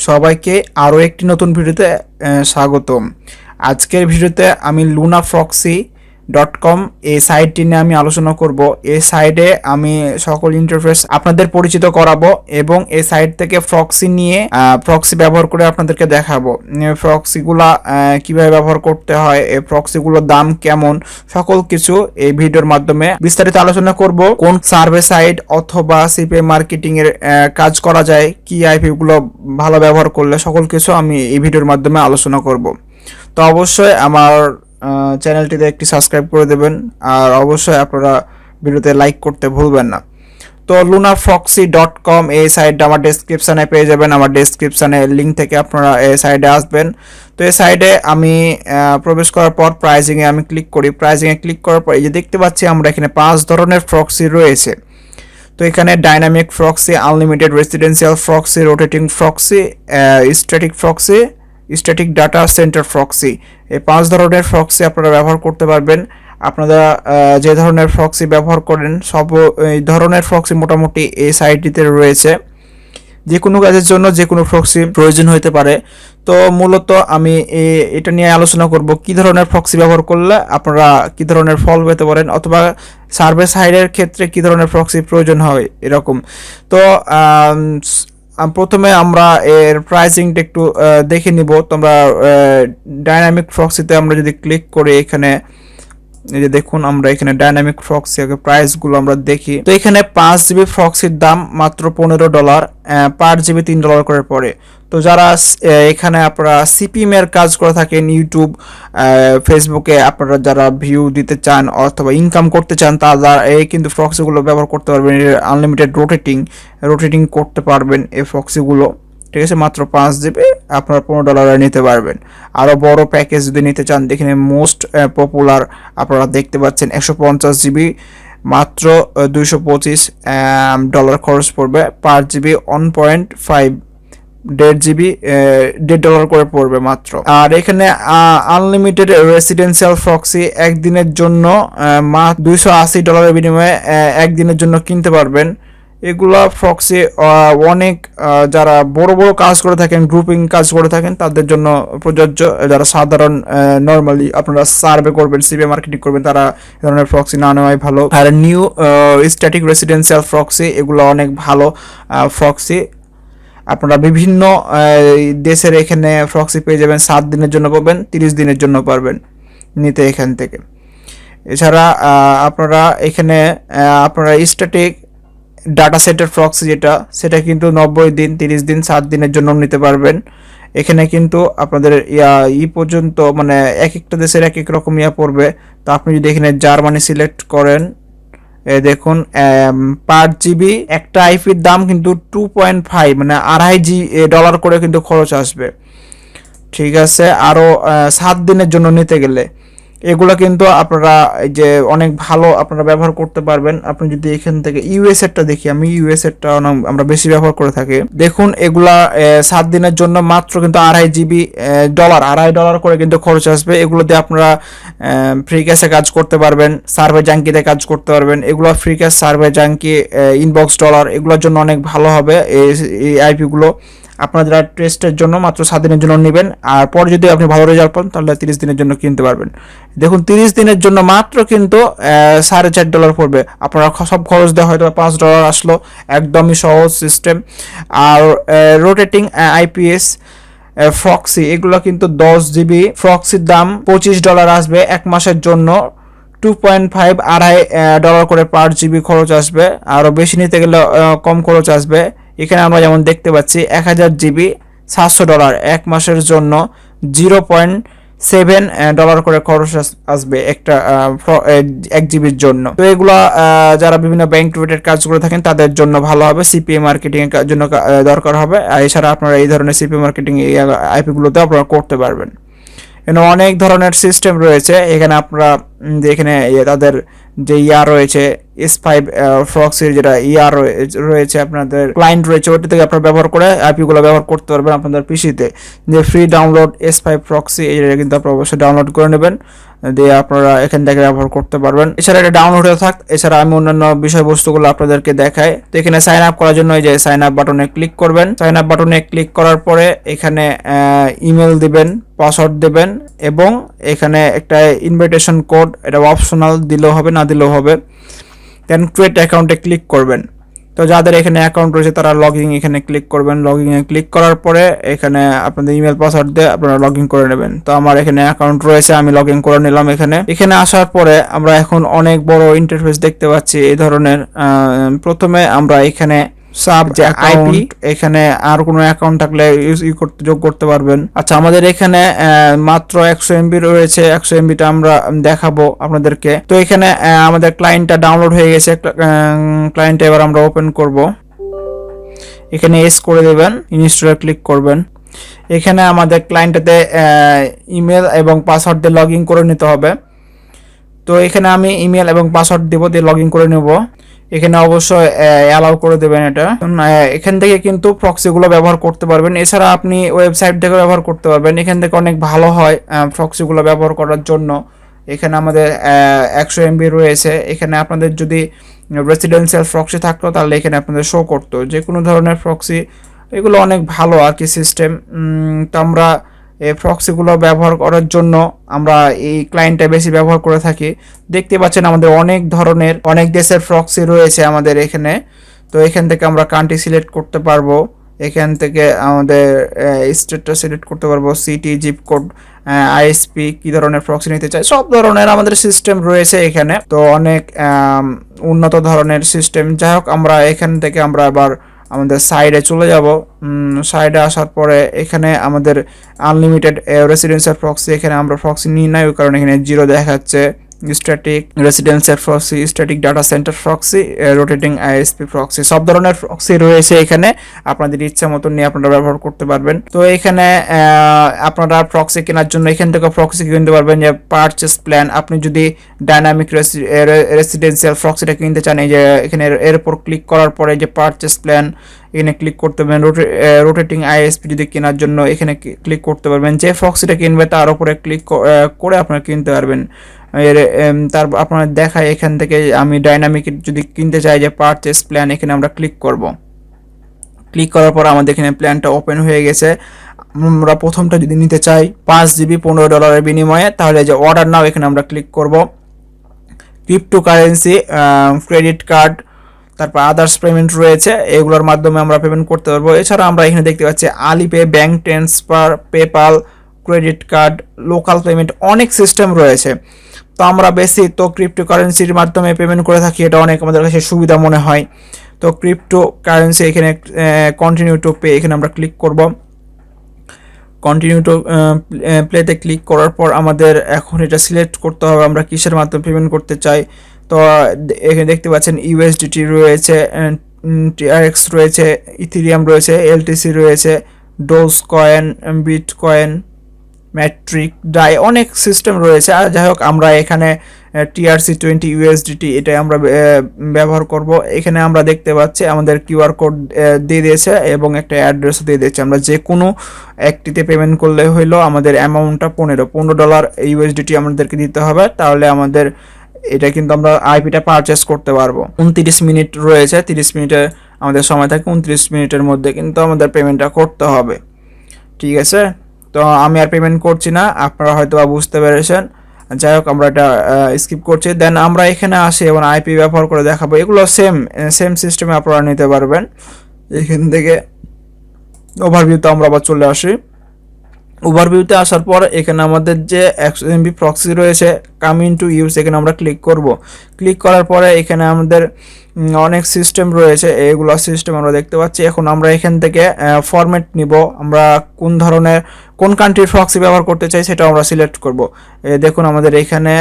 সবাইকে আরও একটি নতুন ভিডিওতে স্বাগতম। আজকের ভিডিওতে আমি lunaproxy.com এই সাইটটি নিয়ে আমি আলোচনা করব। এই সাইটে আমি সকল ইন্টারফেস আপনাদের পরিচিত করাবো এবং এই সাইট থেকে প্রক্সি ব্যবহার করে আপনাদেরকে দেখাবো প্রক্সিগুলা কিভাবে ব্যবহার করতে হয়, এই প্রক্সিগুলোর দাম কেমন, সকল কিছু এই ভিডিওর মাধ্যমে বিস্তারিত আলোচনা করব। কোন সার্ভে সাইট অথবা সিপিএ মার্কেটিং এর কাজ করা যায়, কি আইপি গুলো ভালো ব্যবহার করলে, সকল কিছু আমি এই ভিডিওর মাধ্যমে আলোচনা করব। তো অবশ্যই আমার চ্যানেলটিতে একটি সাবস্ক্রাইব করে দেবেন আর অবশ্যই আপনারা ভিডিওতে লাইক করতে ভুলবেন না। তো lunaproxy.com এই সাইটটা আমার ডেসক্রিপশানে পেয়ে যাবেন। আমার ডেসক্রিপশানে লিঙ্ক থেকে আপনারা এই সাইটে আসবেন। তো এই সাইটে আমি প্রবেশ করার পর প্রাইজিংয়ে আমি ক্লিক করি। প্রাইজিংয়ে ক্লিক করার পর এই যে দেখতে পাচ্ছি আমরা এখানে 5 ধরনের প্রক্সি রয়েছে। তো এখানে dynamic proxy, unlimited residential proxy, rotating proxy, static proxy, static data centre proxy, এই 5 ধরনের প্রক্সি আপনারা ব্যবহার করতে পারবেন। আপনারা যে ধরনের প্রক্সি ব্যবহার করেন সব এই ধরনের প্রক্সি মোটামুটি এই সাইটটিতে রয়েছে। যে কোনো কাজের জন্য যে কোনো প্রক্সি প্রয়োজন হতে পারে। তো মূলত আমি এটা নিয়ে আলোচনা করব কি ধরনের প্রক্সি ব্যবহার করলে আপনারা কি ধরনের ফল পেতে পারেন, অথবা সার্ভে সাইডের ক্ষেত্রে কি ধরনের প্রক্সি প্রয়োজন হয় এরকম। তো প্রথমে আমরা এর প্রাইসিংটা একটু দেখে নিব। তোমরা ডাইনামিক প্রক্সিতে আমরা যদি ক্লিক করি, এখানে এই যে দেখুন আমরা এখানে ডাইনামিক প্রক্সি প্রাইসগুলো আমরা দেখি। তো এখানে 5 জিবি প্রক্সির দাম মাত্র $15, পার জিবি $3 করে পড়ে। তো যারা এখানে আপনারা সিপিএম এর কাজ করে থাকেন, ইউটিউব, ফেসবুকে আপনারা যারা ভিউ দিতে চান অথবা ইনকাম করতে চান, তারা এই কিন্তু প্রক্সিগুলো ব্যবহার করতে পারবেন। আনলিমিটেড রোটেটিং করতে পারবেন এই প্রক্সিগুলো, ঠিক আছে। মাত্র 5 জিবি আপনারা $15 নিতে পারবেন। আরও বড় প্যাকেজ যদি নিতে চান, এখানে মোস্ট পপুলার আপনারা দেখতে পাচ্ছেন 150 জিবি মাত্র $225 খরচ পড়বে। পার জিবি 1.5 1.5 জিবি $1.5 করে পড়বে মাত্র। আর এখানে আনলিমিটেড রেসিডেন্সিয়াল প্রক্সি একদিনের জন্য $280 বিনিময়ে একদিনের জন্য কিনতে পারবেন। এগুলা প্রক্সি অনেক যারা বড় বড় কাজ করে থাকেন, গ্রুপিং কাজ করে থাকেন, তাদের জন্য প্রযোজ্য। যারা সাধারণ নর্মালি আপনারা সার্ভে করবেন, সিপিএ মার্কেটিং করবেন, তারা এই ধরনের প্রক্সি না নেওয়াই ভালো। আর নিউ স্ট্যাটিক রেসিডেন্সিয়াল প্রক্সি, এগুলো অনেক ভালো প্রক্সি। আপনারা বিভিন্ন দেশের এখানে প্রক্সি পেয়ে যাবেন। 7 দিনের জন্য পাবেন, 30 দিনের জন্য পারবেন নিতে এখান থেকে। এছাড়া আপনারা এখানে আপনারা স্ট্যাটিক ডাটা সেন্টার প্রক্সি সেটা কিন্তু 90 দিন, 30 দিন, 7 দিনের জন্য নিতে পারবেন। এখানে কিন্তু আপনাদের পর্যন্ত মানে এক একটা দেশের এক এক রকম পড়বে। তো আপনি যদি এখানে জার্মানি সিলেক্ট করেন, দেখুন পার জিবি একটা আইপির দাম কিন্তু 2.5 মানে $2.5 করে কিন্তু খরচ আসবে, ঠিক আছে। আরও 7 দিনের জন্য নিতে গেলে এগুলো কিন্তু আপনারা যে অনেক ভালো আপনারা ব্যবহার করতে পারবেন। আপনি যদি এখান থেকে ইউএস এরটা দেখি, আমি ইউএস এরটা আমরা বেশি ব্যবহার করে থাকি। দেখুন এগুলা 7 দিনের জন্য মাত্র কিন্তু $2.5 করে কিন্তু খরচ আসবে। এগুলোতে আপনারা ফ্রি ক্যাশে কাজ করতে পারবেন, সার্ভে জাঙ্কিতে কাজ করতে পারবেন। এগুলো free cash, survey junky, inbox dollar, এগুলোর জন্য অনেক ভালো হবে এই আইপিগুলো। আপনারা যারা টেস্টের জন্য মাত্র 7 দিনের জন্য নেবেন, আর পরে যদি আপনি ভালো রেজাল্ট পান তাহলে 30 দিনের জন্য কিনতে পারবেন। দেখুন 30 দিনের জন্য মাত্র কিন্তু $4.5 পড়বে। আপনারা সব খরচ দেওয়া হয়তো $5 আসলো, একদমই সহজ সিস্টেম। আর রোটেটিং আইপিএস প্রক্সি, এগুলো কিন্তু 10 জিবি প্রক্সির দাম $25 আসবে এক মাসের জন্য। 2.5 $2.5 করে পার জিবি খরচ আসবে। আরও বেশি নিতে গেলে কম খরচ আসবে। এখানে আমরা যেমন দেখতে পাচ্ছি 1000 জিবি $700 এক মাসের জন্য, $0.7 করে খরচ আসবে একটা 1 জিবির জন্য। তো এগুলা যারা বিভিন্ন ব্যাংক রিলেটেড কাজ করে থাকেন তাদের জন্য ভালো হবে, সিপিএ মার্কেটিং এর জন্য দরকার হবে। আর এছাড়া আপনারা এই ধরনের সিপিএ মার্কেটিং আইপিগুলোতে আপনারা করতে পারবেন। এখানে অনেক ধরনের সিস্টেম রয়েছে। এখানে আপনারা এখানে তাদের যে রয়েছে S5 প্রক্সির যেটা রয়েছে, আপনাদের ক্লায়েন্ট রয়েছে, ওটা থেকে আপনারা ব্যবহার করে আইপিগুলো ব্যবহার করতে পারবেন আপনাদের পিসিতে। যে ফ্রি ডাউনলোড S5 প্রক্সি, এটা কিন্তু আপনারা অবশ্যই ডাউনলোড করে নেবেন। দিয়ে আপনারা এখান থেকে ব্যবহার করতে পারবেন। এছাড়া এটা ডাউনলোড হয়ে থাক। এছাড়া আমি অন্যান্য বিষয়বস্তুগুলো আপনাদেরকে দেখাই। তো এখানে সাইন আপ করার জন্য এই যে সাইন আপ বাটনে ক্লিক করবেন। সাইন আপ বাটনে ক্লিক করার পরে এখানে ইমেল দিবেন, পাসওয়ার্ড দেবেন এবং এখানে একটা ইনভাইটেশন কোড, এটা অপশনাল, দিলেও হবে না দিলেও হবে। দেন ক্রিয়েট অ্যাকাউন্টে ক্লিক করবেন। তো যাদের এখানে অ্যাকাউন্ট রয়েছে তারা লগইন এখানে ক্লিক করবেন। লগইনে ক্লিক করার পরে এখানে আপনাদের ইমেল পাসওয়ার্ড দিয়ে আপনারা লগইন করে নেবেন। তো আমার এখানে অ্যাকাউন্ট রয়েছে, আমি লগইন করে নিলাম। এখানে আসার পরে আমরা এখন অনেক বড় ইন্টারফেস দেখতে পাচ্ছি এই ধরনের। প্রথমে আমরা এখানে সাব যে আইপি, এখানে আর কোনো অ্যাকাউন্ট থাকলে যোগ করতে পারবেন। আচ্ছা, আমাদের এখানে মাত্র 100 MB রয়েছে, 100 MBটা আমরা দেখাবো আপনাদেরকে। তো এখানে আমাদের ক্লায়েন্টটা ডাউনলোড হয়ে গেছে। ক্লায়েন্টটা এবার আমরা ওপেন করব। এখানে এস করে দেবেন, ইনস্টলে ক্লিক করবেন। এখানে আমাদের ক্লায়েন্টটাতে ইমেল এবং পাসওয়ার্ড দিয়ে লগ ইন করে নিতে হবে। তো এখানে আমি ইমেল এবং পাসওয়ার্ড দেবো, দিয়ে লগ ইন করে নেব। এখানে অবশ্যই অ্যালাউ করে দেবেন এটা। এখান থেকে কিন্তু প্রক্সিগুলো ব্যবহার করতে পারবেন। এছাড়া আপনি ওয়েবসাইট থেকে ব্যবহার করতে পারবেন। এখান থেকে অনেক ভালো হয় প্রক্সিগুলো ব্যবহার করার জন্য। এখানে আমাদের 100 MB রয়েছে। এখানে আপনাদের যদি রেসিডেন্সিয়াল প্রক্সি থাকতো তাহলে এখানে আপনাদের শো করতো যে কোনো ধরনের প্রক্সি। এগুলো অনেক ভালো আর কি সিস্টেম। তো আমরা এই প্রক্সিগুলো ব্যবহার করার জন্য আমরা এই ক্লায়েন্টটা বেশি ব্যবহার করে থাকি। দেখতে পাচ্ছেন আমাদের অনেক ধরনের, অনেক দেশের প্রক্সি রয়েছে আমাদের এখানে। তো এখান থেকে আমরা কান্ট্রি সিলেক্ট করতে পারবো। এখান থেকে আমাদের স্টেটটা সিলেক্ট করতে পারবো, সিটি, জিপ কোড, আইএসপি, কি ধরনের প্রক্সি নিতে চাই, সব ধরনের আমাদের সিস্টেম রয়েছে এখানে। তো অনেক উন্নত ধরনের সিস্টেম। যাই হোক, আমরা এখান থেকে আমরা আবার আমাদের সাইডে চলে যাব। সাইডে আসার পরে এখানে আমাদের আনলিমিটেড রেসিডেন্সিয়াল প্রক্সি, এখানে আমরা প্রক্সি নিই নাই, ওই কারণে এখানে 0 দেখাচ্ছে। Static residential proxy, static data centre proxy, rotating ISP proxy, সব ধরনের প্রক্সি রয়েছে এখানে। আপনাদের ইচ্ছা মতো নিয়ে আপনারা ব্যবহার করতে পারবেন। তো এখানে আপনারা প্রক্সি কেনার জন্য এখান থেকে প্রক্সি কিনতে পারবেন। যে পারচেস প্ল্যান, আপনি যদি ডাইনামিক রেসিডেন্সিয়াল প্রক্সিটা কিনতে চান, এই যে এখানে এর উপর ক্লিক করার পরে যে পারচেস প্ল্যান, এখানে ক্লিক করতে পারবেন। রোটেটিং আইএসপি যদি কেনার জন্য এখানে ক্লিক করতে পারবেন। যে প্রক্সিটা কিনবে তার উপরে ক্লিক করে আপনারা কিনতে পারবেন। তার আপনারা দেখায় এখান থেকে আমি ডাইনামিক যদি কিনতে চাই যে পারচেস প্ল্যান, এখানে আমরা ক্লিক করব। ক্লিক করার পর আমাদের এখানে প্ল্যানটা ওপেন হয়ে গেছে। আমরা প্রথমটা যদি নিতে চাই 5 GB $15 বিনিময়ে, তাহলে যে অর্ডার নাও এখানে আমরা ক্লিক করব। ক্রিপ্টোকারেন্সি, ক্রেডিট কার্ড, তারপর আদার্স পেমেন্ট রয়েছে, এগুলোর মাধ্যমে আমরা পেমেন্ট করতে পারবো। এছাড়া আমরা এখানে দেখতে পাচ্ছি Alipay, bank transfer, PayPal, credit card, local payment, অনেক সিস্টেম রয়েছে। তো আমরা বেশি তো ক্রিপ্টোকারেন্সির মাধ্যমে পেমেন্ট করে থাকি, এটা অনেক আমাদের কাছে সুবিধা মনে হয়। তো ক্রিপ্টোকারেন্সি এখানে কন্টিনিউ টু পে, এখানে আমরা ক্লিক করব। কন্টিনিউ টু প্লেতে ক্লিক করার পর আমাদের এখন এটা সিলেক্ট করতে হবে আমরা কিসের মাধ্যমে পেমেন্ট করতে চাই। তো এখানে দেখতে পাচ্ছেন ইউএসডিটি রয়েছে, টিআরএক্স রয়েছে, ইথেরিয়াম রয়েছে, এলটিসি রয়েছে, dogecoin, bitcoin, Matic, Dai, অনেক সিস্টেম রয়েছে। আর যাই হোক, আমরা এখানে TRC20 USDT এটাই আমরা ব্যবহার করব। এখানে আমরা দেখতে পাচ্ছি আমাদের কিউআর কোড দিয়ে দিয়েছে এবং একটা অ্যাড্রেসও দিয়ে দিয়েছে। আমরা যে কোনো একটিতে পেমেন্ট করলে হইলো আমাদের অ্যামাউন্টটা $15 USDT আমাদেরকে দিতে হবে, তাহলে আমাদের এটা কিন্তু আমরা আইপিটা পারচেস করতে পারবো। 29 মিনিট রয়েছে, 30 মিনিটে আমাদের সময় থাকে। 29 মিনিটের মধ্যে কিন্তু আমাদের পেমেন্টটা করতে হবে। ঠিক আছে, তো আমি আর পেমেন্ট করছি না, আপনারা হয়তো বুঝতে পেরেছেন। যাই হোক, আমরা এটা স্কিপ করছি। দেন আমরা এখানে আসি এবং আইপি ব্যবহার করে দেখাবো। এগুলো সেম সিস্টেমে আপনারা নিতে পারবেন। এখান থেকে ওভারভিউতে আমরা আবার চলে আসি। ওভারভিউতে আসার পর এখানে আমাদের যে 100 MB প্রক্সি রয়েছে, কামিং টু ইউজ, এখানে আমরা ক্লিক করব। ক্লিক করার পরে এখানে আমাদের অনেক সিস্টেম রয়েছে, এগুলো সিস্টেম আমরা দেখতে পাচ্ছি। এখন আমরা এখান থেকে ফরম্যাট নিব, আমরা কোন কান্ট্রির প্রক্সি ব্যবহার করতে চাই সেটা আমরা সিলেক্ট করব। দেখুন আমাদের এখানে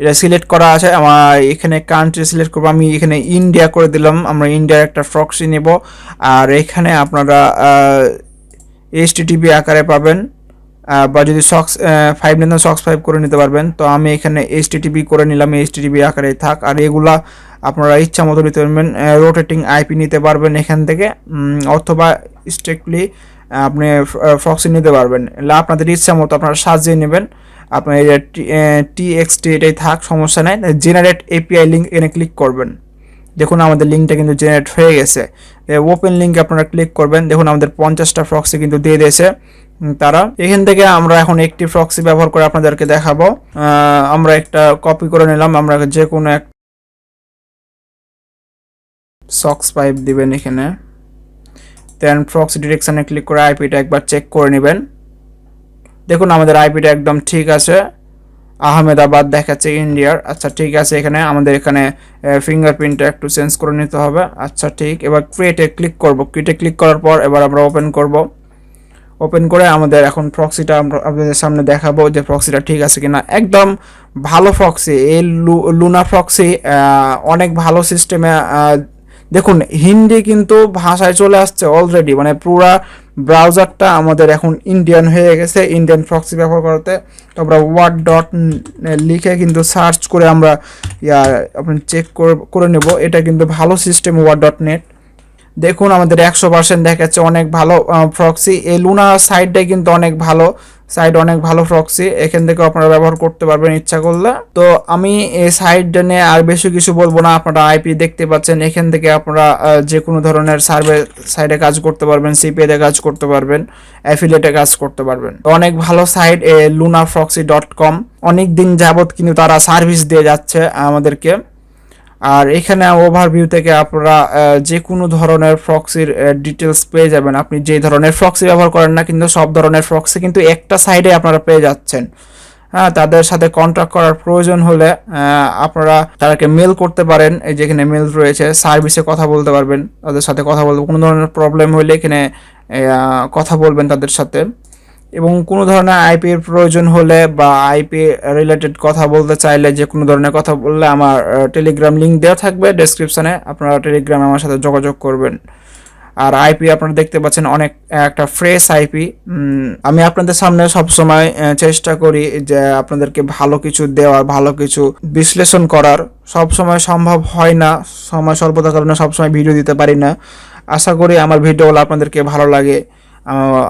এটা সিলেক্ট করা আছে। আমার এখানে কান্ট্রি সিলেক্ট করব, আমি এখানে ইন্ডিয়া করে দিলাম। আমরা ইন্ডিয়ার একটা প্রক্সি নেব। আর এখানে আপনারা HTTP আকারে পাবেন, বা যদি সক্স 5 নিতেন সক্স 5 করে নিতে পারবেন। তো আমি এখানে HTTP করে নিলাম, HTTP আকারে থাক। আর এগুলা আপনারা ইচ্ছা মতো নিতে পারবেন। রোটেটিং আইপি নিতে পারবেন এখান থেকে, অথবা স্ট্রিক্টলি আপনি প্রক্সি নিতে পারবেন। আপনাদের ইচ্ছা মতো আপনারা সাজিয়ে নেবেন। আপনার এই যে টিএক্সটি এটাই থাক, সমস্যা নাই। জেনারেট এপিআই লিঙ্ক এখানে ক্লিক করবেন। দেখুন আমাদের লিঙ্কটা কিন্তু জেনারেট হয়ে গেছে। ওপেন লিঙ্কে আপনারা ক্লিক করবেন। দেখুন আমাদের 50টা প্রক্সি কিন্তু দিয়ে দিয়েছে তারা। এখান থেকে আমরা এখন একটি প্রক্সি ব্যবহার করে আপনাদেরকে দেখাবো। আমরা একটা কপি করে নিলাম। আমরা যে কোনো এক সক্স পাইপ দিবেন এখানে, দেন প্রক্সি ডিরেকশনে ক্লিক করে আইপিটা একবার চেক করে নেবেন। দেখুন আমাদের আইপিটা একদম ঠিক আছে, আহমেদাবাদ দেখাচ্ছে ইন্ডিয়ার। আচ্ছা ঠিক আছে, এখানে আমাদের এখানে ফিঙ্গারপ্রিন্টটা একটু চেঞ্জ করে নিতে হবে। আচ্ছা ঠিক, এবার ক্রিয়েটে ক্লিক করব। ক্রিয়েটে ক্লিক করার পর এবার আমরা ওপেন করব। ওপেন করে আমাদের এখন প্রক্সিটা আমরা আপনাদের সামনে দেখাবো যে প্রক্সিটা ঠিক আছে কিনা। একদম ভালো প্রক্সি, এই লুনা প্রক্সি অনেক ভালো সিস্টেমে। দেখুন হিন্দি কিন্তু ভাষায় চলে আসছে অলরেডি, মানে পুরা ব্রাউজারটা আমাদের এখন ইন্ডিয়ান হয়ে গেছে ইন্ডিয়ান প্রক্সি ব্যবহার করতে। তো আমরা ওয়ার্ড ডট লিখে কিন্তু সার্চ করে আমরা আপনি চেক করে নেব। এটা কিন্তু ভালো সিস্টেম ওয়ার্ড ডট নেট। দেখুন আমাদের 100% দেখাচ্ছে, অনেক ভালো প্রক্সি। এই লুনা সাইটটাই কিন্তু অনেক ভালো সাইট, অনেক ভালো প্রক্সি। এখান থেকে আপনারা ব্যবহার করতে পারবেন ইচ্ছা করলে। তো আমি এই সাইটটা নিয়ে আর বেশি কিছু বলবো না। আপনারা আইপি দেখতে পাচ্ছেন, এখান থেকে আপনারা যে কোনো ধরনের সার্ভে সাইটে কাজ করতে পারবেন, সিপিএতে কাজ করতে পারবেন, অ্যাফিলিয়েটে কাজ করতে পারবেন। অনেক ভালো সাইট lunaproxy.com। অনেক দিন যাবত কিন্তু তারা সার্ভিস দিয়ে যাচ্ছে আমাদেরকে। আর এখানে ওভারভিউ থেকে আপনারা যে কোনো ধরনের প্রক্সির ডিটেলস পেয়ে যাবেন। আপনি যে ধরনের প্রক্সি ব্যবহার করেন না, কিন্তু সব ধরনের প্রক্সি কিন্তু একটা সাইডে আপনারা পেয়ে যাচ্ছেন। হ্যাঁ, তাদের সাথে কন্ট্যাক্ট করার প্রয়োজন হলে আপনারা তাদেরকে মেল করতে পারেন। এই যেখানে মেল রয়েছে, সার্ভিসে কথা বলতে পারবেন, তাদের সাথে কথা বলতে। কোনো ধরনের প্রবলেম হলে এখানে কথা বলবেন তাদের সাথে। এবং কোনো ধরনের আইপির প্রয়োজন হলে বা আইপি রিলেটেড কথা বলতে চাইলে, যে কোনো ধরনের কথা বললে আমার টেলিগ্রাম লিঙ্ক দেওয়া থাকবে ডেসক্রিপশানে, আপনারা টেলিগ্রামে আমার সাথে যোগাযোগ করবেন। আর আইপি আপনারা দেখতে পাচ্ছেন অনেক একটা ফ্রেশ আইপি। আমি আপনাদের সামনে সবসময় চেষ্টা করি যে আপনাদেরকে ভালো কিছু দেওয়ার, ভালো কিছু বিশ্লেষণ করার। সবসময় সম্ভব হয় না, সময় স্বল্পতার কারণে সবসময় ভিডিও দিতে পারি না। আশা করি আমার ভিডিওগুলো আপনাদেরকে ভালো লাগে।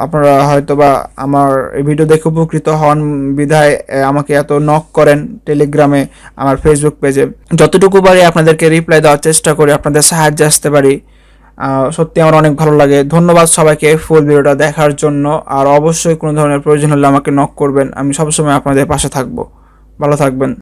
আপনারা হয়তো বা আমার এই ভিডিও দেখে উপকৃত হন বিধায় আমাকে এত নক করেন টেলিগ্রামে, আমার ফেসবুক পেজে। যতটুকু পারি আপনাদেরকে রিপ্লাই দেওয়ার চেষ্টা করি, আপনাদের সাহায্যে আসতে পারি। সত্যি আমার অনেক ভালো লাগে। ধন্যবাদ সবাইকে ফুল ভিডিওটা দেখার জন্য। আর অবশ্যই কোনো ধরনের প্রয়োজন হলে আমাকে নক করবেন, আমি সবসময় আপনাদের পাশে থাকবো। ভালো থাকবেন।